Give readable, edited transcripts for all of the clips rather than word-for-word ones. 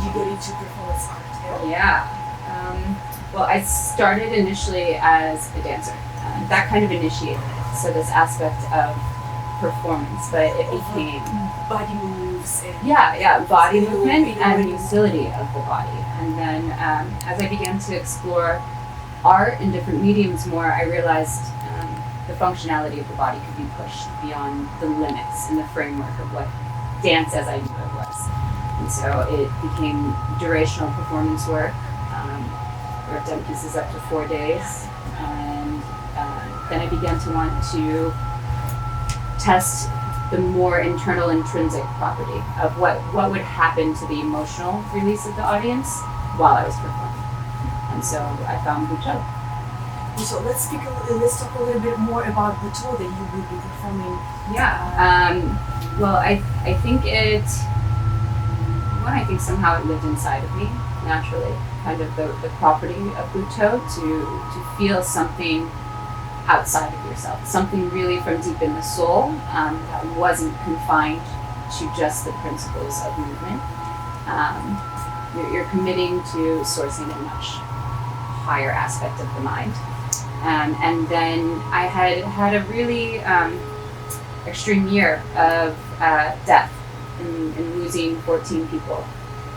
you get into performance art? Yeah. Well, I started initially as a dancer. That kind of initiated it. So this aspect of performance, but it became body moves and body movement and utility of the body. And then as I began to explore art in different mediums more, I realized the functionality of the body could be pushed beyond the limits and the framework of what dance as I knew it was. And so it became durational performance work. Worked on pieces up to 4 days, and then I began to want to test the more internal intrinsic property of what would happen to the emotional release of the audience while I was performing. And so I found Butoh. So let's talk a little bit more about Butoh that you will be performing. Well, I think I think somehow it lived inside of me naturally, kind of the property of Butoh to feel something outside of yourself, something really from deep in the soul that wasn't confined to just the principles of movement. You're committing to sourcing a much higher aspect of the mind. And then I had a really extreme year of death in losing 14 people.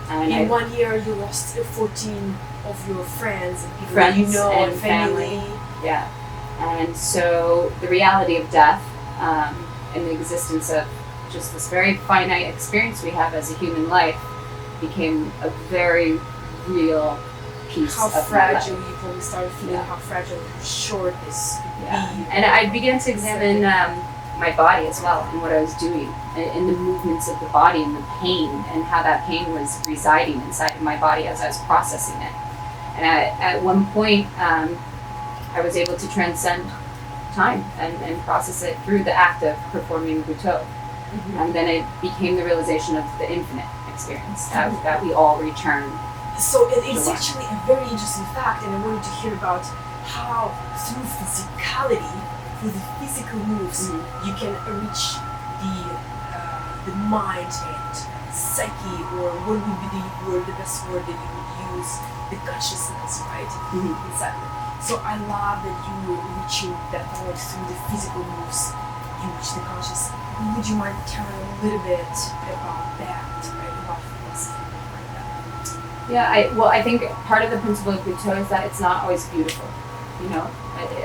And in 1 year, you lost 14 of your friends and people friends you know and family. Yeah. And so the reality of death and the existence of just this very finite experience we have as a human life became a very real piece how of fragile my life. You probably started feeling how fragile and short this could be. And I began to examine my body as well and what I was doing and the movements of the body and the pain and how that pain was residing inside of my body as I was processing it. And at one point, I was able to transcend time and process it through the act of performing Butoh. Mm-hmm. And then it became the realization of the infinite experience that we all return. So it's actually a very interesting fact, and I wanted to hear about how through physicality, through the physical moves, you can reach the mind and psyche, or what would be the best word that you would use, the consciousness, right? Inside. So I love that you were reaching that point through the physical moves. You reach the conscious. Would you mind telling a little bit about that, right? About philosophy like that? Yeah, I think part of the principle of Butoh is that it's not always beautiful, you know,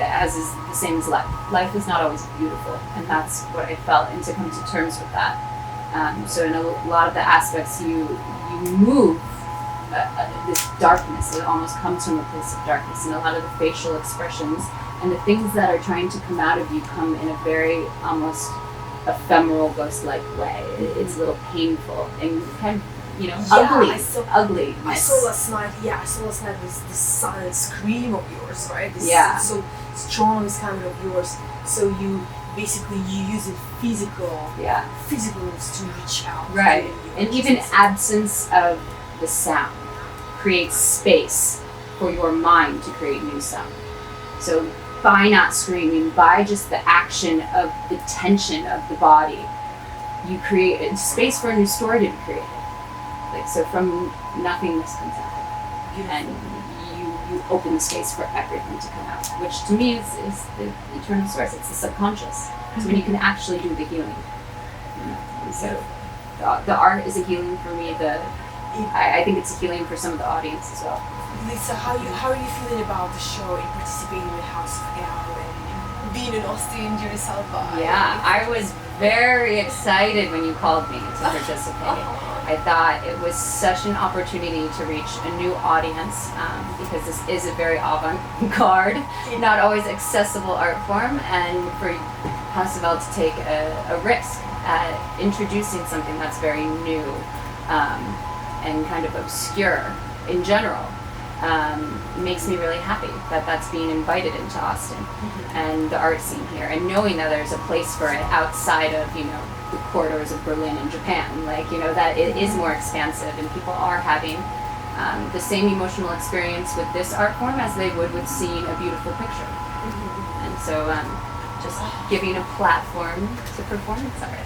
as is the same as life. Life is not always beautiful, and that's what I felt, and to come to terms with that. So in a lot of the aspects, you move this darkness. It almost comes from a place of darkness, and a lot of the facial expressions and the things that are trying to come out of you come in a very almost ephemeral, ghost-like way. It's a little painful and kind of, you know, ugly. I saw last night this silent scream of yours, right? This so strong, this kind of yours. So you use it physical moves to reach out. Right. And even absence of the sound creates space for your mind to create new sound. So by not screaming, by just the action of the tension of the body, you create space for a new story to be created. Like, so from nothingness comes out. And you open the space for everything to come out, which to me is the eternal source. It's the subconscious. It's when you can actually do the healing. You know? And so the art is a healing for me. I think it's a healing for some of the audience as well. Lisa, how are you feeling about the show and participating in the House of L and being an Austrian Jewish South by? Yeah, I was very excited when you called me to participate. I thought it was such an opportunity to reach a new audience because this is a very avant-garde, not always accessible art form, and for House of L to take a risk at introducing something that's very new and kind of obscure in general. Makes me really happy that that's being invited into Austin and the art scene here, and knowing that there's a place for it outside of, you know, the corridors of Berlin and Japan, like, you know, that it is more expansive and people are having the same emotional experience with this art form as they would with seeing a beautiful picture. And so just giving a platform to performance art.